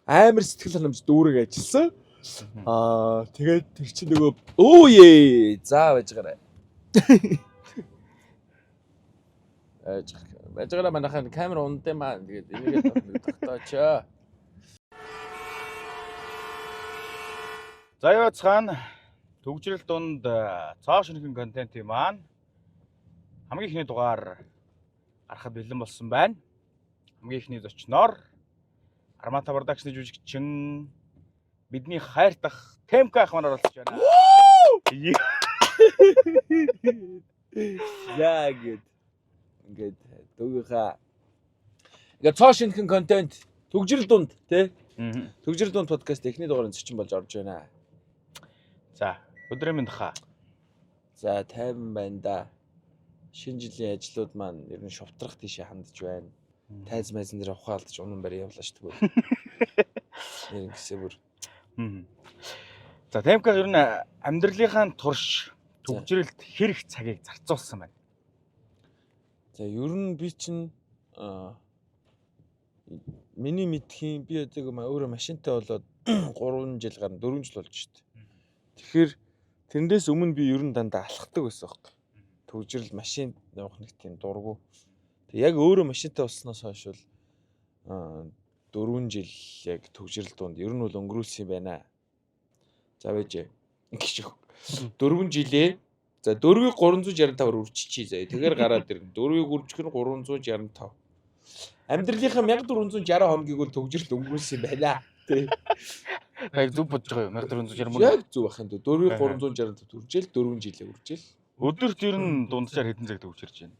амар сэтгэл ханамж дүүрэг ажилласан. Тэгээд тэр чинь нөгөө өөе за байж гараа. Байж гараа манайхаа камера ундаа маа тэгээд энийг тогтоочоо. За яа цаана төгжрөл дунд цаа шинхэн контентын маань хамгийн ихний дугаар гарахад бэлэн болсон байна. Хамгийн ихний зочноор Армата продакшны жүжигчин бидний хайртах Темка ах манаар олж байна. Яа ингээд дүүгийнхаа ингээд цоо шинхэн контент төгжрөл дунд тий төгжрөл дунд подкаст эхний дугаарын зочин болж орж байна. За өдрийн мэнд хаа. За тайван байна да. Шинэ жилийн ажлууд маань ер нь шовтрах тийшээ хандж байна. Тайз майзан дээр ухаалдаж унан барь явлаа шүү дээ. Нэр ингэсээ бүр. За Темка ер нь амьдралынхаа турш төгжрөлд хэрэг цагийг зарцуулсан байна. За ер нь би чинь миний мэдхийн би одоо өөрөө машинтай болоод 3 жил гарна 4 жил болж шүү дээ. Тэгэхээр тэрнээс өмнө би ер нь дандаа алхдаг байсан байхгүй. Төгжрөл машин явах нэг тийм дургу. Тэг яг өөрөө машинтай болсноос хойш бол 4 жил яг төгжрөл дунд ер нь бол өнгөрүүлсэн юм байна. За байж гэж 4 жилээ за 4-ийг 365-аар үрччихье заяа. Тэгэхээр гараад ирнэ. 4-ийг үржих нь 365. Амьдралынхаа 1460 хоногийг бол төгжрөлд өнгөрүүлсэн юм байна. Тэ. Яг зүг бодож байгаа юм. 1460 мөн. Яг зүг бах юм дөө. 4-ийг 365 үржээл 4 жилээ үржээл. Өдөрт ер нь дунджаар хэдэн цаг төгжирж байна.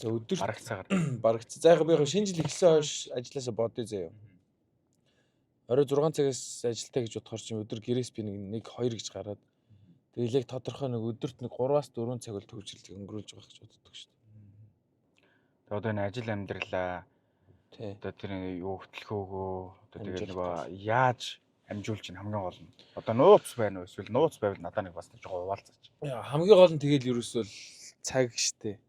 За өдөрт бараг цагаар. Барагц. За яг би шинэ жил эхлсэн хойш ажилласаа бодъё заяа. Орой 6 цагаас ажилтаа гэж бодохоор чинь өдөр гэрээс би нэг 2 гэж гараад тэгэл яг тодорхой нэг өдөрт нэг 3-аас 4 цаг бол төгжрөлийг өнгөрүүлж байгаа гэж боддог шүү дээ. Тэгээ одоо энэ ажил амьдралаа Тий. одоо тэр юу хөтлөхөөгөө одоо тэгээ нөгөө яаж амжуулж чинь хамгийн гол нь. Одоо нууц байна уу эсвэл нууц байвал надад нэг бас нэг жоо хуваалцаач. Хамгийн гол нь тэгэл ерөөсөө цаг штэ.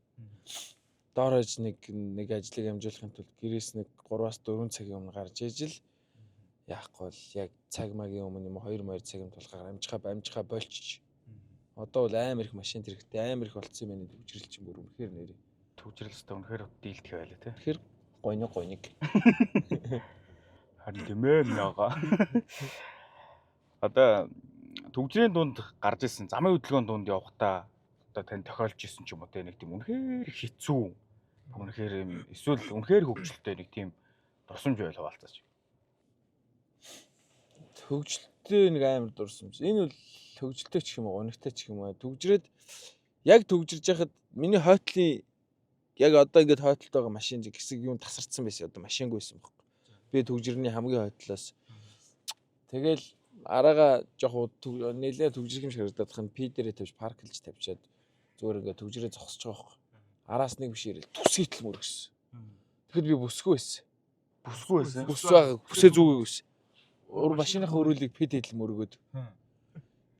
Доорож нэг ажлыг амжуулахын тулд гэрээс нэг 3-аас 4 цагийн өмнө гарч ижил яахгүй бол яг цаг магийн өмнө юм 2 цагийн тулгаар амжихаа болчих. Одоо бол амар их машин хэрэгтэй амар их болцсон юм байна төгжрөл чинь бүр үнэхээр нэрээ. Төгжрөлстэй үнэхээр дийлдэх байлаа тий. Тэгэхээр гонёг. Харин тэмээ наага. Одоо төгжрийн дунд гарч ирсэн замын хөдөлгөөний дунд явахдаа одоо тань тохиолж исэн ч юм уу те нэг тийм үнэхээр хэцүү. Үнэхээр юм эсвэл үнэхээр хөвгчлөлтэй нэг тийм дурсамж байл хаваалцаач. Төгжөлтэй нэг амар дурсамж. Энэ бол төгжөлтэй ч юм уу, гонигтай ч юм уу. Төгжрээд яг төгжирж яхад миний хойтлын яг одоо ингээд хойтлолт байгаа машин хэсэг юм тасарцсан байсан. Одоо машингүй байсан байхгүй. Би төгжирний хамгийн хойтлоос тэгэл араага жоох нэлээ төгжрэх юм шиг харагдаад хань пидэрээ тавьж парклж тавьчаад зүгээр ингээд төгжрээ зогсож байгаа байхгүй. Араас нэг биш ирэл түсгийтэл мөргсөн. Тэгэхэд би бүсгүй байсан. Бүсгүй байсан. Бүсээ зүгөө байсан. Өөр машиныхаа өрөөлийг пидэл мөргөөд.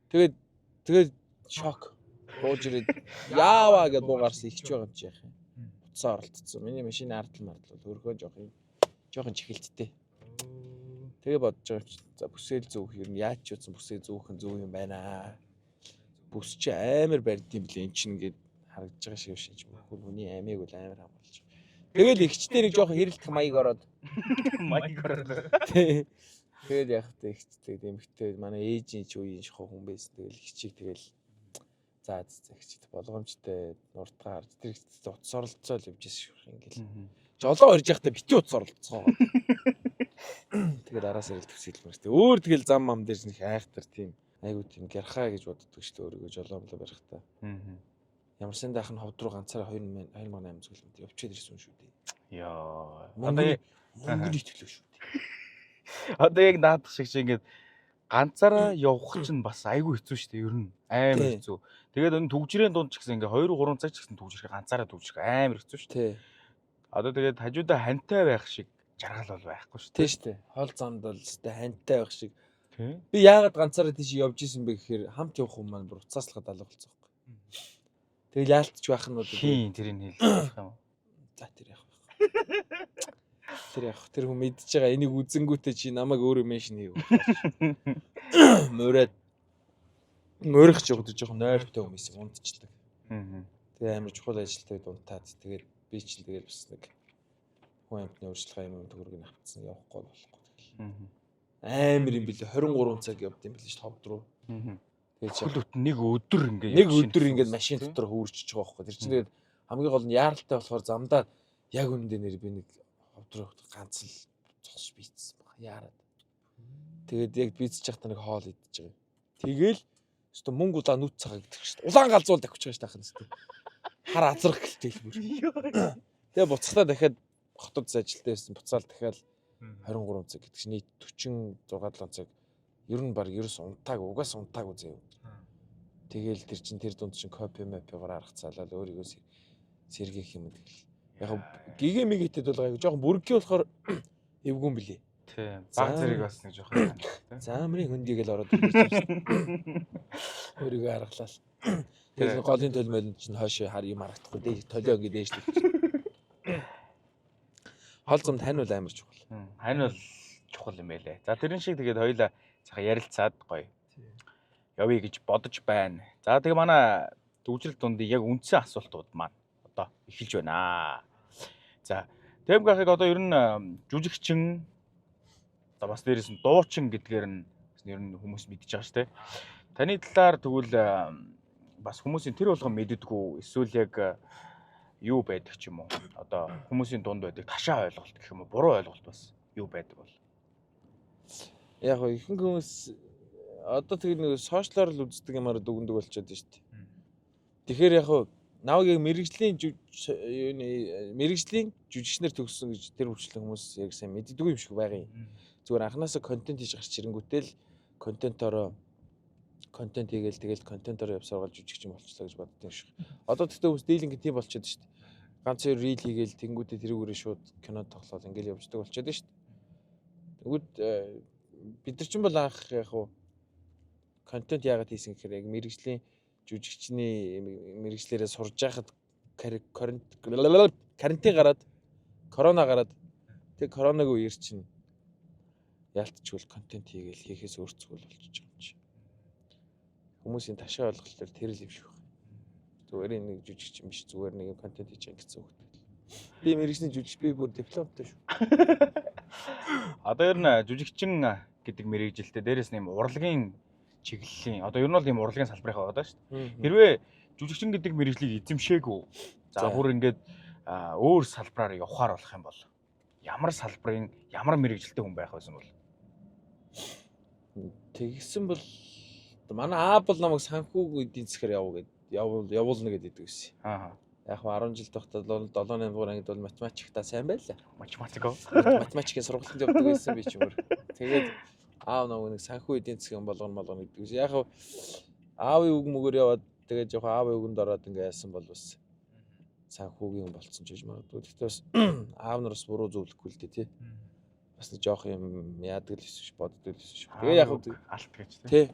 Тэгээд шок. Бууж ирээд яаваа гэж буугарсан ихч байгаа юм чи яах юм. Буцаа оролцсон. Миний машины ардл мардл бол өөрхөн жоохон чихэлттэй. Тэгээ бодож байгаа чи за бүсээл зүүх юм яаж ч утсан бүсээ зүүх нь зөв юм байна. Бүс чи амар барьд юм блэ эн чин гэд харагдаж байгаа шиг шиж мөн хүний амийг бол амар хамгаалж. Тэгэл ихчтэй нэг жоохон хэрэлдэх маяг ороод. Тэгээд яг та ихчтэй эмхтэй манай ээжийн ч үеийн шохоо хүн байсан. Тэгэл ихчийг тэгэл за ихчтэй болгоомжтой нурдгаар тэр ихчтэй утас оролцоол явж ирсэн шүү ингээл. Жолоо орж явахдаа бити утас оролцоо. Тэгээд араас ирэл төсөөлмөртэй. Өөр тэгэл зам мам дээр нэг айхтар тийм айгуу тийм гярхаа гэж боддог шүү дээ өөрийгөө жолоомлоо барихтаа. Ямар санд ах нь ховд руу ганцаараа 2008 зөвлөмд явчихад ирсэн шүү дээ. Яа. Одоо мөнгөний төлөө шүү дээ. Одоо яг наадах шиг ингээд ганцаараа явах чинь бас айгүй хэцүү шүү дээ ер нь амар хэцүү. Тэгээд энэ төгжрийн дунд ч гэсэн ингээд 2-3 цаг ч гэсэн төгжрэх ганцаараа төгжрэх амар хэцүү шүү дээ. Одоо тэгээд хажуудаа хантай байх шиг жаргал бол байхгүй шүү дээ. Тийм шүү дээ. Хол замд бол өстэй хантай байх шиг. Би яагаад ганцаараа тийш явж исэн бэ гэхээр хамт явах хүмүүс маань бүр уцааслахад алга болцсон байхгүй. Тэгэл яалтч байх нь бол тэрийг хэлэх юм. За тэр яах вэ? Тэр яг тэр хүн мэдж байгаа энийг үзэнгүүтээ чи намайг өөрөө меншн хийв. Мөрөөд мөрөх ч өгдөж жоохон нойртой хүмүүс юм унтчихдаг. Тэгээ амар чухал ажилтныг унтаад тэгээд би ч тэгэл бас нэг хүн амтны өөрчлөлт юм төгрөгийг авцсан явахгүй болохгүй тэгэл. Амар юм билээ 23 цаг явд юм билээ ш товд руу. Тэгээд Хүлөт нэг өдөр ингээд машин дотор хөөрчиж байгаа байхгүй. Тэр чинь тэгээд хамгийн гол нь яаралтай болохоор замдаа яг үнэндээ нэр би нэг ховд руу ганц л цогсож бийцсэн баг яарад. Тэгээд яг бийцэж байхдаа нэг хоол идэж байгаа. Тэгэл өстө мөнгө удаа нүд цагаа гэдэг чинь улаан галзуул давчих байж таах нь өстө. Хар азрах гэлтэй л бүр. Тэгээ буцахтаа дахиад хотод ажилтаа байсан буцаал дахиад 23 цаг гэдэг чинь нийт 46 7 цаг ер нь баг ерөөс унтааг угаас унтаагүй заяа. Тэгэл тэр чин тэр дунд чин копи мапигаар аргацаалал өөрийгөө сэргийх юм тэгэл. Яг гигэ мигэтэд бол гайгүй жоохон бүргийн болохоор эвгүй юм блий. Тийм. Баг зэрэг бас нэг жоохон тийм. Заамрын хөндийг л ороод ирсэн. Өөрийгөө аргалал. Тэгээд голын төлмөл чинь хойшоо хар юм харагдахгүй дээ. Толио ингэ дээшлээ. Хол зам тань бол амар чухал. Хань бол чухал юм байлээ. За тэрэн шиг тэгээд хоёлаа цаха ярилцаад гоё. Явъя гэж бодож байна. За тэгээ манай төвжрэл дундын яг үндсэн асуултууд маань одоо эхэлж байна. За Тэм гахыг одоо ер нь жүжигчин за бас дээрээс нь дуучин гэдгээр нь ер нь хүмүүс мэдчихэж байгаа шүү дээ. Таны талаар тэгвэл бас хүмүүсийн тэр болгон мэддэггүй эсвэл яг юу байдаг ч юм уу? Одоо хүмүүсийн дунд байдаг ташаа ойлголт гэх юм уу? Буруу ойлголт бас юу байдаг бол? Яг ихэнх хүмүүс одоо тэг нэг сошиалар л үздэг юмараа дүгндэг болчиход байна шүү дээ. Тэгэхээр яг наваг яг мэрэгжлийн жүжигчнэр төгссөн гэж тэр хөвчлэн хүмүүс яг сайн мэддэггүй юм шиг байгаа юм. Зүгээр анханасаа контент хийж гарч ирэнгүүтэл контентоор контент хийгээл тэгэл контентоор явсаар гал жүжигч юм болчихлоо гэж боддог юм шиг. Одоо тэгтээ хүмүүс дийлинг тийм болчиход шүү дээ. Ганц хоёр рил хийгээл тэнгүүтээ тэрүүгээрээ шууд кино тоглоод ингээл явждаг болчиход шүү дээ. Тэгвэл бид нар ч юм бол анх яг контент яагаад хийсэн гэхээр яг мэрэгжлийн жүжигчний мэрэгчлэрээ сурж байхад карантин гараад корона гараад тэг коронавигийн үеэр чинь яалтчгүй контент хийгээл хийхээс өөрцгөл болчихж байгаа юм чи. Хүмүүсийн ташаа ойлголтоор тэр л юм шиг байна. Зүгээр нэг жүжигч юм биш зүгээр нэг контент хийж байгаа гэсэн үг. Би мэрэгчний жүжигч би бүр дипломтой шүү. Одоо ер нь жүжигчин гэдэг мэрэгжилтэй дээрээс нэм урлагийн чиглэлийн одоо ер нь бол ийм урлагийн салбарынхаа байгаа шүү дээ. Хэрвээ жүжигчин гэдэг мэрэгжлийг эзэмшээгүй за бүр ингээд өөр салбараар явахаар болох юм бол ямар салбарын ямар мэрэгжилтэй хүн байх байсан бол тэгсэн бол манай аа бол намайг санхүү эдийн засгаар явуулна гэдэг байсан. Яг 10 жил тогтоод 7-8 дугаар ангид бол математиктаа сайн байлаа. Математикийн сургалтанд явдаг байсан би ч юм уу. Тэгээд аав нэг санхүү эдийн засгийн болгоно гэдэг байсан. Яг аавын үг мөгөөр яваад тэгээд жоохон аавын үгэнд ороод ингээ яасан бол бас санхүүгийн болцсон ч гэж магадгүй. Гэхдээ бас аав нараас буруу зөвлөхгүй л дээ тий. Бас нэг жоох юм яадаг л биш боддог л биш. Тэгээ яг алт гэж тий.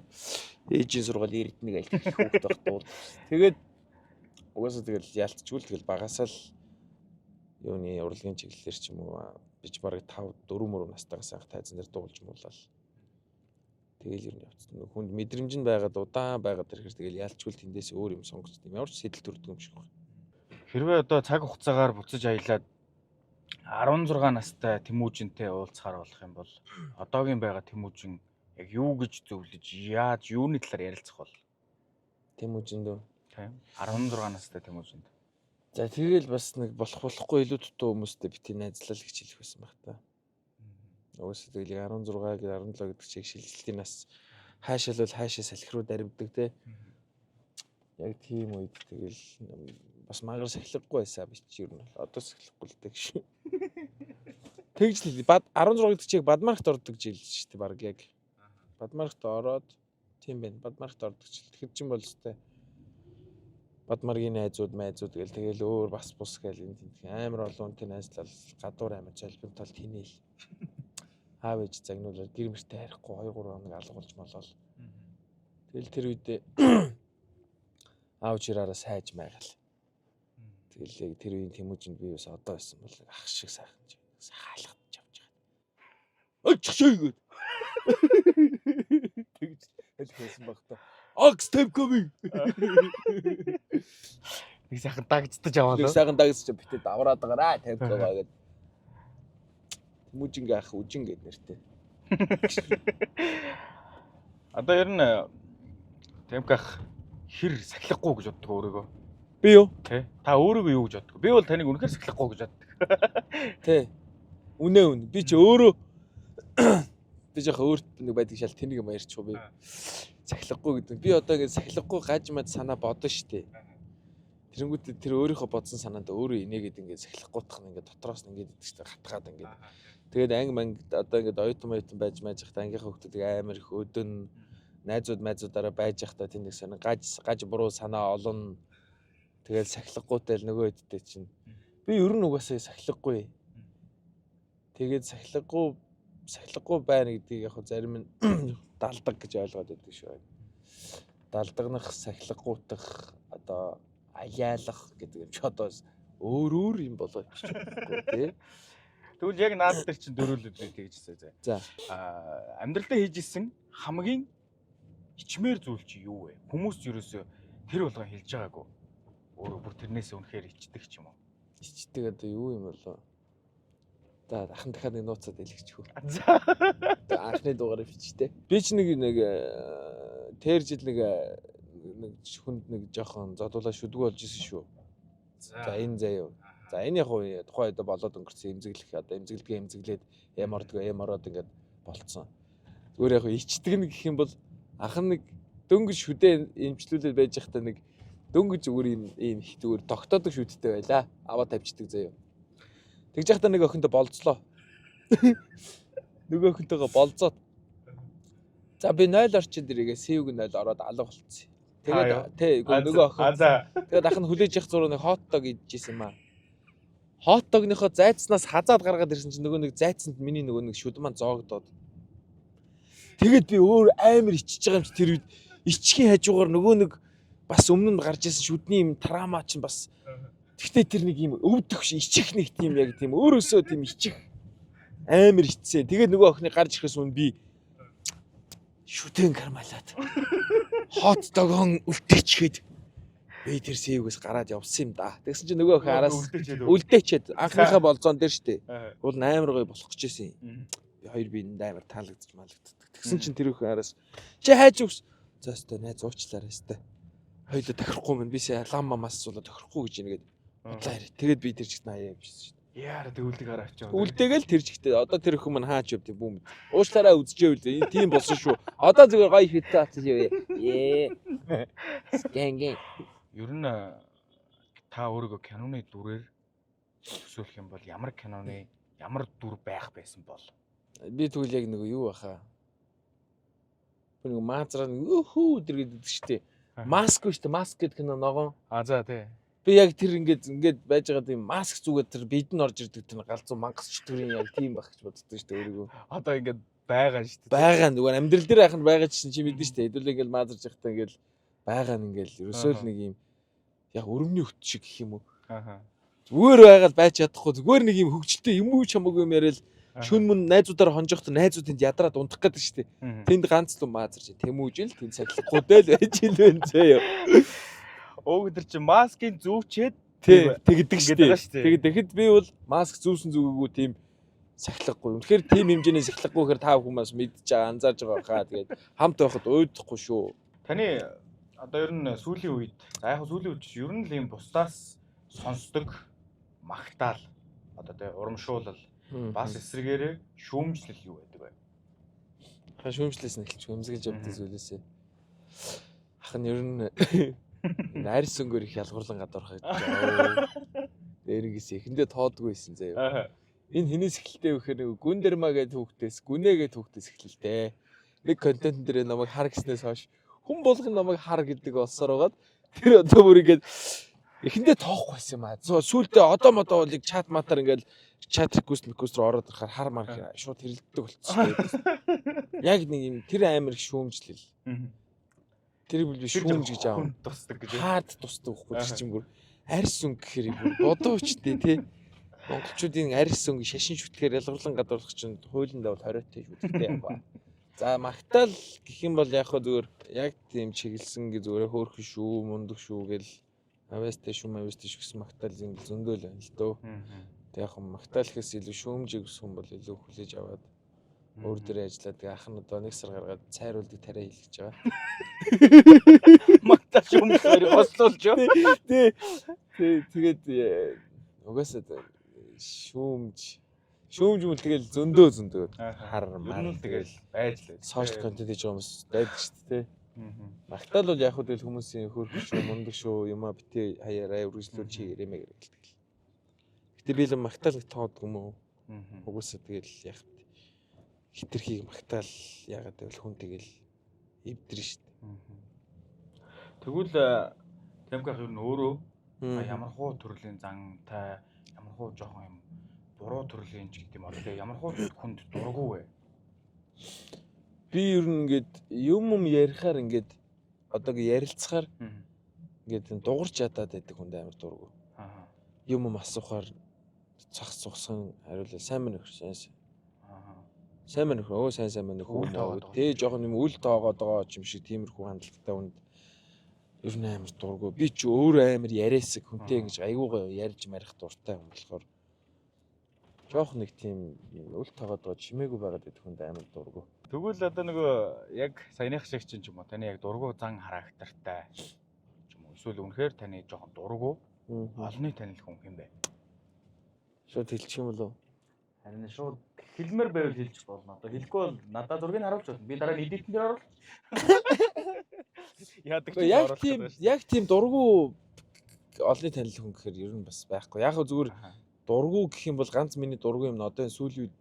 Ээжийн сургууль эрдэнэг аль хүүхэд багтуул. Тэгээд угаасаа тэгэл яалтчгүй л тэгэл багасаа л юуны урлагийн чиглэлээр ч юм уу бич бараг 5 4 мөрөв настайгаас анх тайзан дээр дуулж муулаад тэгэл ер нь явцсан. Хүнд мэдрэмж нь байгаад удаан байгаад ирэхээр тэгэл яалтчгүй л тэндээс өөр юм сонгож тийм ямар ч сэтэл төрдөг юм шиг байна. Хэрвээ одоо цаг хугацаагаар буцаж аялаад 16 настай Тэмүүжинтэй уулзахаар болох юм бол одоогийн байгаа Тэмүүжин яг юу гэж зөвлөж яаж юуны талаар ярилцах бол Тэмүүжинд тийм 16 настай Тэмүүжинд. За тэгэл бас нэг болохгүй илүү дутуу хүмүүстэй бити найзлал гэж хэлэх байсан баг та. Угсаа тэгэл 16 гэ 17 гэдэг чиг шилжилтийн нас хаашаал бол хаашаа салхи руу даривдаг те. Яг тийм үед тэгэл бас мангар сахилахгүй байсан би чи ер нь одоо сахилахгүй л дээ гэж. Тэгж л 16 гэдэг чиг Бадмархт ордог жил шүү дээ баг яг. Бадмархт ороод тийм байна. Бадмархт ордог жил. Тэгэхэд чинь бол өстэй Бадмаргийн найзууд гээл тэгэл өөр бас бус гээл энэ амар олон үнтэй найзлал гадуур амар залбин тал тинээл. Аав ээж загнуулаад гэр мөртөө харихгүй 2 3 хоног алгуулж молол. Тэгэл тэр үедээ аав чираараа сайж майгаал. Тэгэл яг тэр үеийн Тэмүүжинд би бас одоо байсан бол ах шиг сайхан хаалгадж авч байгаа. Очихшээ гээд. Тэгж хэлэх байсан баг та. Ox type coming. Нэг сайхан дагдчих аваад. Нэг сайхан дагсч битээ давраад байгаараа тавьгаа гээд. Тэмүүжингийн ах үжин гээд нэртэй. Одоо ер нь Тэмках хэр сахилахгүй гэж боддог өөрийгөө. Би юу? Тэ. Та өөрийгөө юу гэж боддог? Би бол таныг үнэхээр сахилахгүй гэж боддог. Тэ. Үнэ. Би ч өөрөө би яг өөрт нэг байдаг шал тэнийг юм ярьчих уу би. Сахилахгүй гэдэг. Би одоо ингэ сахилахгүй гаж мад санаа бодно штэ. Тэрэнгүүтээ тэр өөрийнхөө бодсон санаанд өөрөө инээгээд ингэ сахилахгүйдах нь ингэ дотроос нь ингэ идэх штэ хатгаад ингэ. Тэгээд анги одоо ингэ оюутан байж хахта ангийнхаа хүмүүсийг амар их өдөн найзуудаараа байж хахта тэнд нэг санаа гаж буруу санаа олно. Тэгэл сахилахгүйтэй л нөгөө хэдтэй чинь. Би ер нь угаасаа сахилахгүй. Тэгээд сахилахгүй байна гэдгийг яг зарим нь далдаг гэж ойлгоод байдаг шүү. Далдагнах, сахилахгүйдах одоо аяалах гэдэг юм чи одоо өөр юм болоо ч чадахгүй тий. Тэгвэл яг наад дээр чинь дөрүүлээд тэгжсэн. За. Амьдралдаа хийж исэн хамгийн ичмээр зүйл чи юу вэ? Хүмүүс ерөөсөө тэр болгон хэлж байгаагүй. Өөрөө бүр тэрнээс үнэхээр ичдэг ч юм уу? Ичдэг одоо юу юм болоо? За ахын дахиад нэг нууцад хэлчихв. За. Анхны дугаарыг бичтэй. Би ч нэг тэр жил нэг хүнд нэг жоохон зодуулаа шүдгүү болж исэн шүү. За энэ заяа. За энэ яг тухайн үед болоод өнгөрсөн эмзэглэх одоо эмзэглээд эмороод ингээд болцсон. Зүгээр яг ичдэг нэг гэх юм бол ахын нэг дөнгөж шүдэ эмчлүүлээд байж захта нэг дөнгөж зүгээр ийм их зүгээр тогтоодог шүдтэй байлаа. Аваа тавьчихдаг заяа. Тэгж захта нэг охинтой болцлоо. Нөгөө охинтойгоо болцоод. За би 0 орчинд ирээгээ сэвг 0 ороод алга болцсон. Тэгээд нөгөө охин. Тэгээд ах нь хүлээж явах зураг нэг хот-дог идчихсэн юм аа. Хот-догныхоо зайцнаас хазаад гаргаад ирсэн чинь нөгөө нэг зайцанд миний нөгөө нэг шүд маань зоогдоод. Тэгээд би өөр амар ичиж байгаа юм чи тэр үед ичхийн хажуугаар нөгөө нэг бас өмнө нь гарч ирсэн шүдний юм трама чинь бас тэгтээ тэр нэг юм өвдөх ичих нэг тийм яг тийм өөрөөсөө тийм ичих амар ичсэн. Тэгээд нөгөө охины гарч ирэхээс өмнө би шүтэн кармалаад хот догон үлдээчихэд би тэр сэвгээс гараад явсан юм да. Тэгсэн чинь нөгөө охин араас үлдээчээд анхныхаа болзоон дээр штэ. Уул амар гоё болох гэж байсан юм. Би хоёр биеинд амар таалагдчих малагддаг. Тэгсэн чинь тэр охин араас чи хайж өгс. За өстой найз уучлаарай өстой. Хоёулаа тохирохгүй мэн бисээ лам мамаас суулаа тохирохгүй гэж нэгээд бодлоо яри. Тэгээд би тэр чигт аяа явжсэн штэ. Яара тэг үлдэг хараа авчаа. Үлдээгээл тэр чигтээ одоо тэр охин маань хаач явд юм бүүм. Уучлаарай үзчихээ үл. Энэ тийм болсон шүү. Одоо зүгээр гоё хитээ атсан юу. Гэнгэ. Ер нь та өөрийгөө киноны дүрээр төсөөлөх юм бол ямар киноны ямар дүр байх байсан бол? Би тэгвэл яг нөгөө юу баха. Би нөгөө маазраа хүү дэр гэдэг штеп. Маск штеп. Маск гэдэг кино ногоон. За тий. Би яг тэр ингээд байж байгаа тийм маск зүгээд тэр бидэн орж ирдэг тэр галзуу мангас чөтгөрийн яг тийм байх гэж боддог штеп өөрийгөө. Одоо ингээд байгаа штеп. Байгаа нөгөө амьдрал дээр ахын байгаа чинь чи мэдэн штеп. Хэдүүлээ ингээд маазарч явахдаа ингээд байгаа нь ингээд ерөөсөө л нэг юм яг өрөмний хөт шиг гэх юм уу. Зүгээр байгаад байж чадахгүй зүгээр нэг юм хөвгчлээ юм уу чамаагүй юм яриад шүн мөн найзуудаар хонжохт найзуудынд ядраад унтах гэдэг штэ. Тэнд ганц л маазарч тэмүүжил тэнд сахилахгүй л байж ил байна зөө. Өөгдөр чи маскын зүүчээд тэгдэг штэ. Тэгээд тэгэхэд би бол маск зүүсэн зүгөөгүй тийм сахилахгүй. Үнэхээр тийм хэмжээний сахилахгүй гэхээр та хүмүүс мэдж байгаа анзаарж байгаа хаа. Тэгээд хамт байхад уйдахгүй шүү. Таны одоо ер нь сүүлийн үед яг сүүлийн үед ер нь л юм бусдаас сонсдог магтаал одоо тэ урамшуулал бас эсрэгээрээ шүүмжлэл юу байдаг вэ? Ха шүүмжлээс нь эхэлж өмсгөлж явдаг зүйлээсээ. Ах нь ер нь найрс өнгөөр их ялгуурлан гадуурхаж байгаа. Дээрээс эхэндээ тоодгүй байсан заяа. Энэ хинээс эхэлтэй вэ гэхээр нэг гүн дэрмаа гэдэг хүүхдээс гүнээ гэдэг хүүхдээс эхэллээ. Нэг контент дээр намайг хар гэснээс хойш хүн болгон намайг хар гэдэг болсоор байгаад тэр одоо бүр ингээд эхэндээ тоохгүй байсан юм аа. Сүүлдээ одоо модоо бол чат матаар ингээд чат реквест руу ороод ирахаар хар мар шууд хэрэлддэг болчихсон. Яг нэг юм тэр амар их шүүмжлэл. Тэр би шүүмж гэж аав. Тусдаг гэж. Хаад тусдаг байхгүй тэр чинь бүр арьс өнгө гэхээр бүр бодооч тий. Монголчуудын арьс өнгө шашин шүтгэхээр ялгарлан гадуурлах чинь хуулиндаа бол 20-тэй шүтгэдэг яг ба. За магтаал гэх юм бол яг хөө зүгээр яг тийм чиглэсэн гэ зүгээр хөөрхөн шүү, мундаг шүү гэл авьяастай шүү, мавьяастай шүү гэсэн магтаал зингэл зөндөө л байна л дөө. Тэг яг магтаал гэхээс илүү шүүмжийг хүм бол илүү хүлээж аваад өөр дээр ажиллаад тэг ах нь одоо 1 сар гаргаад цайруулдаг тариа хийлгэж байгаа. Магтаал шүүмжээр ослуулж юу? Тэгээд угаасаа шүүмж мэл тэгэл зөндөө хар Ер нь тэгэл байж л сошиал контент хийж байгаа хүмүүс байдаг шүү дээ. Магтаал бол яг хөө тэгэл хүмүүсийн хөөрхөн шүү, мундаг шүү, юмаа битээ хаяараа үргэлжлүүл чи ярэмэ гэдэг. Гэтэ би л магтаал тоод юм уу? Угаасаа тэгэл яг хитрхийг магтаал ягаад гэвэл хүн тэгэл эвдэр шүү дээ. Тэгвэл Тэмках ер нь өөрөө ямар хуу төрлийн зантай, ямар хуу жоохон юм буруу төрлийн ч гэдэг юм аа. Тэгээ ямар хуу хүнд дурггүй вэ? Би ер нь ингээд юм ярихаар ингээд одоогийн ярилцахаар ингээд дуурч ядаад байдаг хүнд амар дурггүй. Юм асуухаар цах цухсан хариулаа сайн мэн өгсөн. Сайн мэн өө сайн мэн өгөө. Тэ жоохон юм үл тоогоод байгаа юм шиг тиймэрхүү хандлагатай хүнд ер нь амар дурггүй. Би ч өөрөө амар яриасаг хүнтэй ингэж айгүй гоё ярьж марих дуртай хүн болохоор жоохон нэг тийм үл тоогоод байгаа чимээгүй байгаад байдаг хүнд амар дурггүй. Тэгвэл одоо нөгөө яг саяных шиг чинь ч юм уу таны яг дургу зан характертай ч юм уу эсвэл үнэхээр таны жоохон дургу олонний танил хүн юм бэ? Шууд хэлчих юм болов? Харин шууд хэлмээр байвал хэлчих болно. Одоо хэлэхгүй бол надад зургийг харуулж болно. Би дараа нь эдитэн дээр оруулах. Яг тийм дургу олонний танил хүн гэхээр ер нь бас байхгүй. Яг зүгээр дургу гэх юм бол ганц миний дургу юм. Одоо энэ сүүлийн үед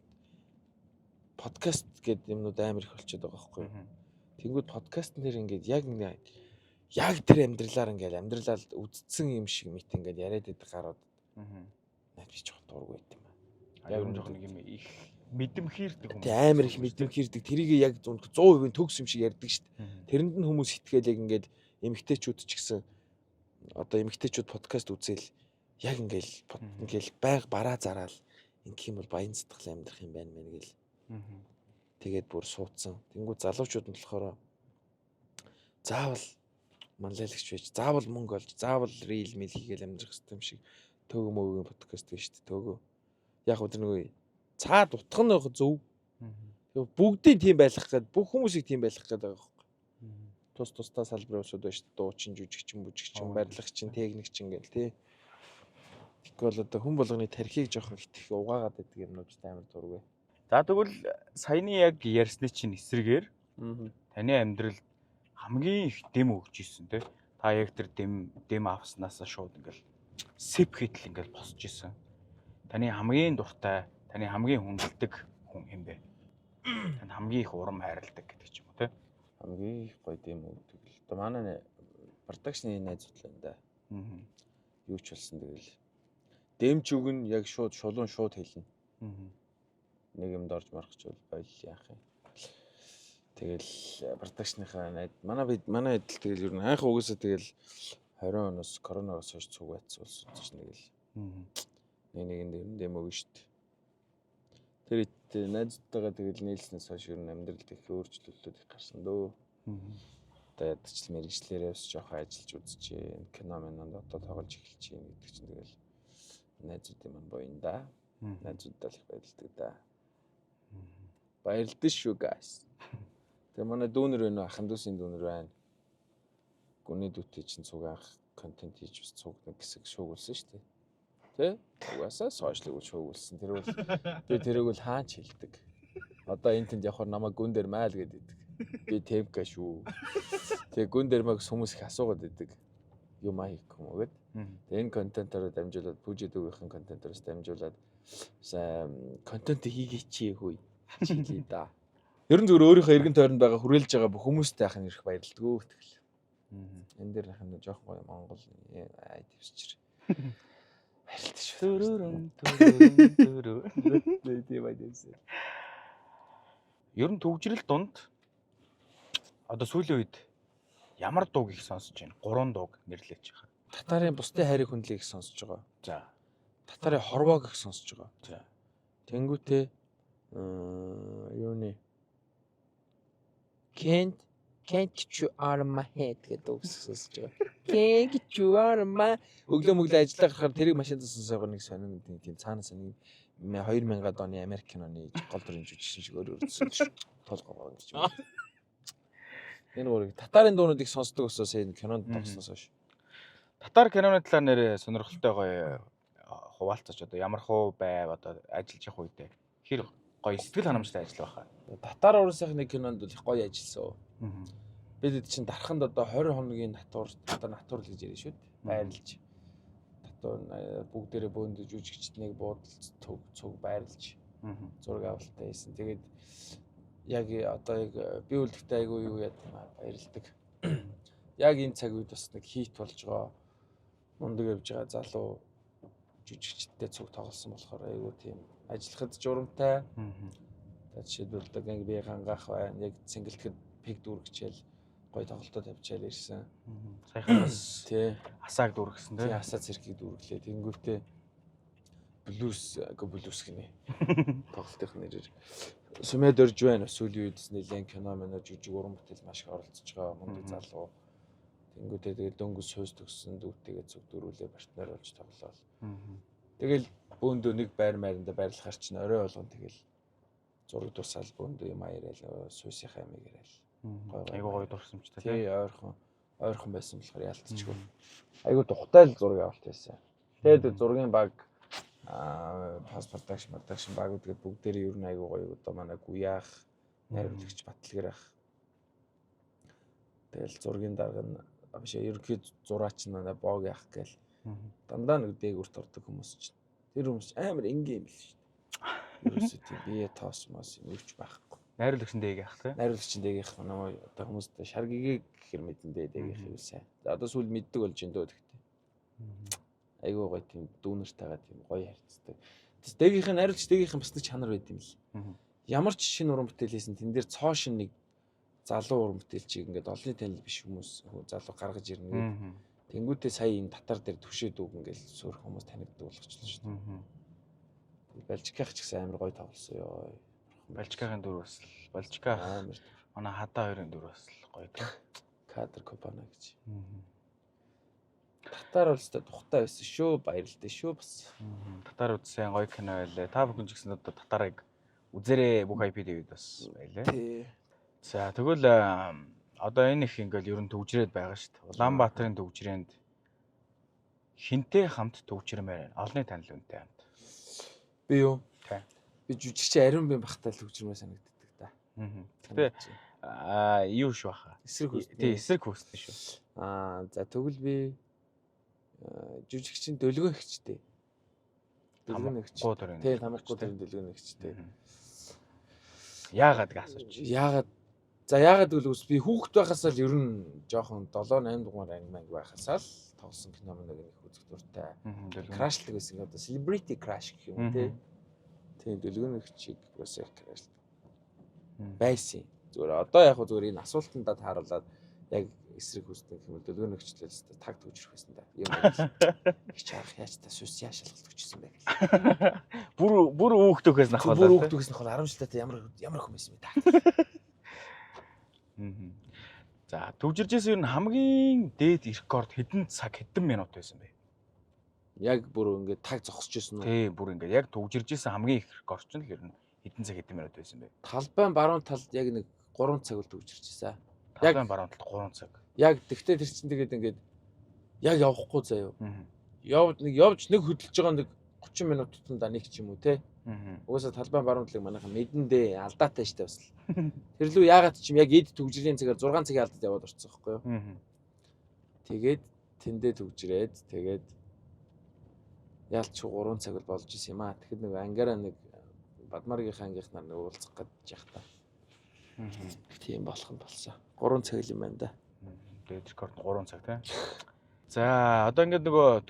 подкаст гэдэг юмнууд амар их болчиход байгаа байхгүй. Тэнгүүд подкаст нэр ингээд яг тэр амьдралаар ингээд амьдралаа үдцсэн юм шиг мэт ингээд яриад байдаг гарууд. Наад би жоохон дургу байт юм байна. Яг нь жоохон нэг юм их мэдэмхийрдэг хүмүүс. Тэ амар их мэдэмхийрдэг. Тэрийг яг 100% төгс юм шиг ярьдаг шүү дээ. Тэрэнд нь хүмүүс хитгээл яг ингээд эмгтээчүүд ч гэсэн одоо эмгтээчүүд подкаст үзэл яг ингээл байг бараа зараал ингэх юм бол баян сэтгэл амьдрах юм байна мэн гэл. Тэгээд бүр суудсан. Тэнгүү залуучууд нь болохоор заавал манлайлагч байж, заавал мөнгө олж, заавал рил мэл хийгээл амьдрах хэрэгтэй юм шиг төг мөгийн подкаст гэж шүү дээ. Төгөө. Яг өдөр нөгөө цаад утгах нь зөв. Тэгээ бүгдийн тийм байх гээд бүх хүмүүсийг тийм байх гээд байгаа байхгүй. Тус-тусдаа салбарын усуд байж дуучин, жүжигчин, барилгачин, техникчин гэл тий. Тэгвэл одоо хүн болгоны тархийг жоохон хитэх угаагаад байдаг юмнууд амар дургүй. За тэгвэл саяны яг ярьсны чинь эсрэгээр таны амьдралд хамгийн их дэм өгч исэн тий. Та яг тэр дэм авснаас шууд ингээл сэп хитл ингээл босч исэн. Таны хамгийн дуртай, таны хамгийн хүндэлдэг хүн юм бэ? Танд хамгийн их урам хайрладаг гэдэг ч юм уу тий. Хамгийн их гоё дэм өгдөг л. Одоо манай продакшны найзууд л энэ да. Юу ч болсон тэгэл дэмч өгн яг шулуун шууд хэлнэ. Нэг юмд орж марах ч бол бойл яах юм. Тэгэл продакшныхаа манай эдэл тэгэл ер нь хайх угаасаа тэгэл 20 оноос коронавирус хойш цуг байцуулсан чинь тэгэл нэг дэм өгнө шүү дээ. Тэр их найзтайгаа тэгэл нийлснээс хойш ер нь амьдралд их өөрчлөлтүүд их гарсан дөө. Одоо ядч мэрэгчлэрээс жоохон ажиллаж үзчихээн. Кино минонд одоо тоглож эхэлж байна гэдэг чинь тэгэл найзуудын маань боён да. Найзуудтай л их байдалдаг да. Баярлалаа шүү guys. Тэгээ манай дүүнер байна уу? Ахын дүүсийн дүүнер байна. Гүний дүүтэй чинь цуг анх контент хийж бас цуг нэг хэсэг шуугуулсан шүү дээ. Тэ? Угаасаа сошиалыг шуугуулсан. Тэр бол тэрийг бол хаач хэлдэг. Одоо энэ тэнд явахаар намайг гүн дээр майл гэдэг. Би Темка шүү. Тэгээ гүн дээр маг хүмүүс их асуугаад байдаг. Юм аа хийх юм уу гэд. Тэгээ энэ контентоор дамжуулаад бүжидүүгийнхэн контентороос дамжуулаад контент хийгээч чи хөөе. Чилээ да. Ер нь зөвөр өөрийнхөө эргэн тойронд байгаа хүрээлж байгаа бүх хүмүүстэй ахын ирэх баярлалдгөө тэгэл. Энэ дээр ахын жоохон гоё Монгол айдвсчир. Баярлалаа шүү. Ер нь төгжрөл дунд одоо сүүлийн үед ямар дууг их сонсож байна? 3 дууг нэрлэж байгаа. Татарын бусдын хайрыг хүндлэе их сонсож байгаа. За. татарын хорвоо гэх сонсож байгаа. За. Тэнгүүтээ юуны Can't get you out of my head гэдэг үг сонсож байгаа. Can't get you out of my өглөө мөглөө ажиллаа гарахаар тэрийг машинд сонсож байгаа нэг сонин тийм цаанаас нэг 2000-ад оны Америк киноны гол дүрийн жүжигчин шиг өөр өрдсөн толгоо гэж юм. Энэ гурыг татарын дуунуудыг сонсдог өсөөс энэ кинонд тогсноос хойш. Татар киноны талаар нэрээ сонирхолтой гоё хуваалцаач одоо ямар хуу байв одоо ажиллаж явах үедээ хэр гоё сэтгэл ханамжтай ажил байхаа. Татар уурсах нэг кинонд бол их гоё ажилласан. Бид чинь дарханд одоо 20 хоногийн натур одоо натур л гэж ярина шүү дээ. Байрлаж. Татур бүгдээрээ бөөндөж жүжигчднийг буудалц цуг байрлаж. Зураг авалтаа хийсэн. Тэгээд яг одоо яг би үлдэхтэй айгүй юу яд баярлдаг. Яг энэ цаг үед бас нэг хийт болж байгаа. Мундаг явж байгаа залуу жүжигчдтэй цуг тоглосон болохоор айгүй тийм ажиллахад журамтай. Жишээлбэл одоо гэнг би хангаах байна. Яг цэнгэлтэд пиг дүүргчээл гоё тоглолтод тавьчаал ирсэн. Саяхан бас тий асааг дүүргэсэн тий. Асаа цэркийг дүүрглээ. Тэнгүүтээ блюз гинэ. Тоглолтын нэрээр Сүмэд орж байна. Сүүлийн үед нэлээд кино мэнэ жүжиг уран бүтээл маш их оролцож байгаа мундаг залуу. Тэнгүүтээ тэгээд дөнгөс хөөс төгссөн дүүтэйгээ зүг дөрүүлээ партнер болж тоглолоо. Тэгэл бөөндөө нэг байр майранда байрлахаар чинь орой болгон тэгэл зураг тусаал бөөндөө юм аяарал суусийнхаа амиг яриал. Айгуу гоё дурсамжтай тий ойрхон байсан болохоор яалтчгүй. Айгуу тухтай л зураг авалт байсан. Тэгээд зургийн баг паспорт продакшн баг гэдэг бүгдээрээ ер нь айгуу гоё одоо манай гуяах найруулагч Батлагэр ах. Тэгэл зургийн дарга нь биш ерөнхий зураач нь манай Бог яах гээл дандаа нэг дээгүүрт ордог хүмүүс чинь. Тэр хүмүүс амар энгийн юм л шүү дээ. Ерөөсөө тийм бие тоос мос юм өвч байхгүй. Найруулагч дээг яах те. Найруулагч дээгийнх манай одоо хүмүүст шаргигийг гэхэр мэдэндээ дээгийнх юу сайн. За одоо сүүл мэддэг болж энэ дөө тэгтээ. Айгуу гоё тийм дүүнэртэйгээ тийм гоё харьцдаг. Тэс дээгийнх найруулагч дээгийнх бас нэг чанар байд юм л. Ямар ч шинэ уран бүтээл хийсэн тэн дээр цоо шин нэг залуу уран бүтээлчийг ингээд олонний танил биш хүмүүс залуу гаргаж ирнэ гэдэг. Тэнгүүтээ сая энэ татар дээр төвшөөд үг ингээл суурх хүмүүс танигддаг болгочихлоо шүү дээ. Балжиках ч гэсэн амар гоё тоглосон ёо. Балжикагийн дүр бас Балжиках амар манай хадаа хоёрын дүр бас гоё тийм. Кадр Копана гэж. Татар бол өстой тухтай байсан шүү. Баярлалтай шүү бас. Татар үзсэн гоё кино байлаа. Та бүхэн ч гэсэн одоо татарыг үзээрэй бүх IP-д бас байлаа. Тий. За тэгвэл одоо энэ их ингээл ер нь төвжрээд байгаа шүү дээ. Улаанбаатарын төвжрээнд хинтээ хамт төвжрэмээр олонний танил үнэтэй хамт. Би юу? Тий. Би жүжигч Ариун бим бахтай л төвжрэмээр санагддаг да. Гэтэ юу шүү баха. Эсрэг хөөс. Тий, эсрэг хөөстэй шүү. За тэгвэл би жүжигчин дөлгөөгчтэй. Дөлгөөгч. Тий, тамирчгүй дөлгөөгчтэй. Яагаад гэж асууж. Яагаад гэвэл би хүүхэд байхасаа л ер нь жоохон 7 8 дугаар анги байхасаа л тоглосон кино нэг үзэх дуртай. Крашлдаг байсан. Одоо celebrity crash гэх юм тий. Тийм дөлгөөгчийг бас яг краш байсан. Зүгээр одоо яг зүгээр энэ асуултандаа тааруулаад яг эсрэг хүсдэг юм бол дөлгөөгчлээс таг төвжрэх байсан да. Юм их чаах яаж та сүс яашаалгалт өгчсэн бэ гэх. Бүр өөхтөхөөс нах болоо. Бүр өөхтөхөөс нах бол 10 жилтэй ямар хүмүүс юм бэ та. За төвжиржсэн ер нь хамгийн дээд рекорд хэдэн цаг хэдэн минут байсан бэ? Яг бүр ингээд таг зогсож байсан уу? Тий, бүр ингээд яг төвжиржсэн хамгийн их рекорд ч нь ер нь хэдэн цаг хэдэн минут байсан бэ? Талбайн баруун талд яг нэг 3 цаг л төвжирчсэн. Талбайн баруун талд 3 цаг. Яг тэгтээ тэр чинь тэгээд ингээд яг явахгүй заяа. Явж нэг хөдөлж байгаа нэг 30 минут тутамдаа нэг ч юм уу те. Угаасаа талбайн баруун талыг манайхан мэдэндээ алдаатай штэ бас. Тэр лүү яагаад ч юм яг эд төгжрийн цагаар 6 цагийн алдад яваад орцсон байхгүй юу? Тэгээд тэндээ төгжрээд тэгээд яалч 3 цаг л болж исэн юм аа. Тэгэхэд нэг ангаараа нэг Бадмаргийн ангийнх нар нэг уулзах гэж яах та. Тийм болох нь болсон. 3 цаг л юм байна да. Тэгээд рекорд 3 цаг тийм. За одоо ингээд нөгөө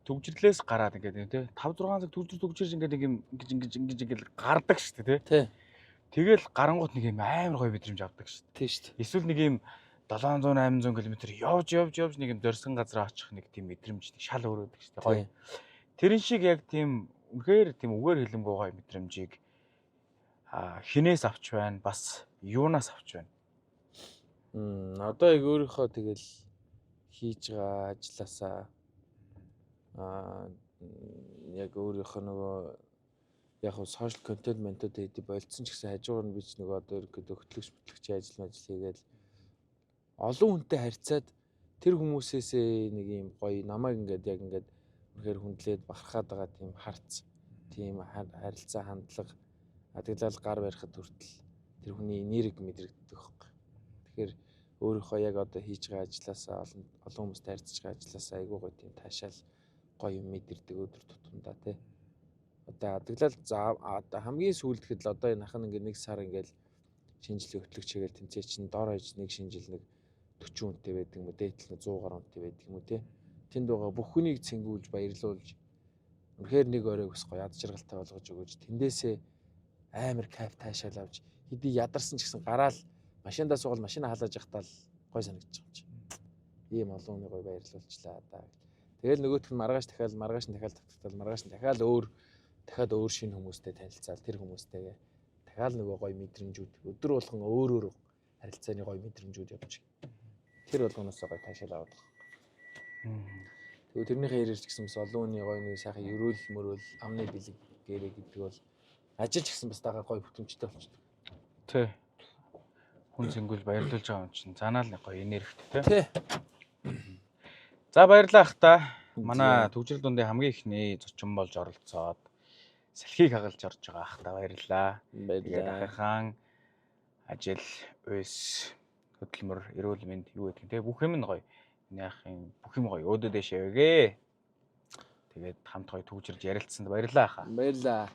төвжирлээс гараад ингээд тийм 5 6 цаг төвжирж ингээд ингэж гардаг шүү дээ тий. Тэгэл гарангуут нэг юм амар гоё мэдрэмж авдаг шүү дээ. Тий шүү дээ. Эсвэл нэг юм 700 800 км явж нэг юм зорьсон газар очих нэг тийм мэдрэмж нэг шал өрөөдөг шүү дээ. Гоё. тэрэн шиг яг тийм үнэхээр тийм үгээр хэлэмгүй гоё мэдрэмжийг хинээс авч байна, бас юунаас авч байна. Одоо яг өөрийнхөө тэгэл хийж байгаа ажилласаа яг өөрийнхөө нөгөө яг сошиал контент ментод хийдэг болцсон ч гэсэн хажуугаар нь би ч нөгөө одоо ерөөдөө хөтлөгч ажил хийгээл олон хүнтэй харьцаад тэр хүмүүсээсээ нэг юм гоё намайг ингээд яг ингээд үнэхээр хүндлээд бахархаад байгаа тийм харц, тийм харилцаа хандлага адаглал гар барихад хүртэл тэр хүний нэрийг мэдрэгддэг байхгүй. Тэгэхээр өөрийнхөө яг одоо хийж байгаа ажилласаа олон хүмүүстэй харьцаж байгаа ажилласаа айгүй гоё тийм таашаал гоё юм мэдэрдэг өдөр тутамдаа тий. Одоо адаглал одоо хамгийн сүүлдэхэд л одоо энэ хахан ингээд нэг сар ингээд шинжилгээ хөтлөгч хийгээл тэнцээ чинь дор хаяж нэг шинжил нэг 40 хүнтэй байдаг юм уу, дээтэл нэг 100 гаруй хүнтэй байдаг юм уу тий. Тэнд байгаа бүх хүнийг цэнгүүлж баярлуулж үнэхээр нэг оройг бас гоё яд жаргалтай болгож өгөөж тэндээсээ амар кайф таашаал авч хэдий ядарсан ч гэсэн гараал машиндаа суугаад машина халааж явахдаа л гой санагдчих юм чи. Ийм олон хүний гой баярлуулчлаа да. Тэгэл нөгөөх нь маргааш дахиад дахиад өөр шинэ хүмүүстэй танилцаал тэр хүмүүстэйгээ дахиад нөгөө гой мэдрэмжүүд өдөр болгон өөр харилцааны гой мэдрэмжүүд явж. Тэр болгоноос гой таашаал аваад. Тэгээ тэрнийхээ хэрэг ч гэсэн бас олон хүний гой нэг сайхан ерөөл мөрөөл амны бэлэг гэрээ гэдэг бол ажиллаж гисэн бас дагаа гой бүтэмжтэй болчихдог. Тий. Хүн зэнгүүл баярлуулж байгаа юм чинь цаанаал нэг гоё энергитэй тий. За баярлалаа ах та. Манай төвжирэл дундын хамгийн ихний зочин болж оролцоод салхийг хагалж орж байгаа ах та баярлалаа. Тэгээд ахыхан ажил, уйс, хөдөлмөр, эрүүл мэнд юу гэдэг те бүх юм нь гоё. Энэ ахын бүх юм гоё өөдөө дэшээ өгөө. Тэгээд хамт гоё төвжирж ярилцсанд баярлалаа аха. Баярлалаа.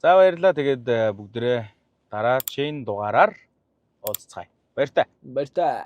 За баярлалаа. Тэгээд бүгдээрээ дараагийн дугаараар уулзцгаая. Баяртай. Баяртай.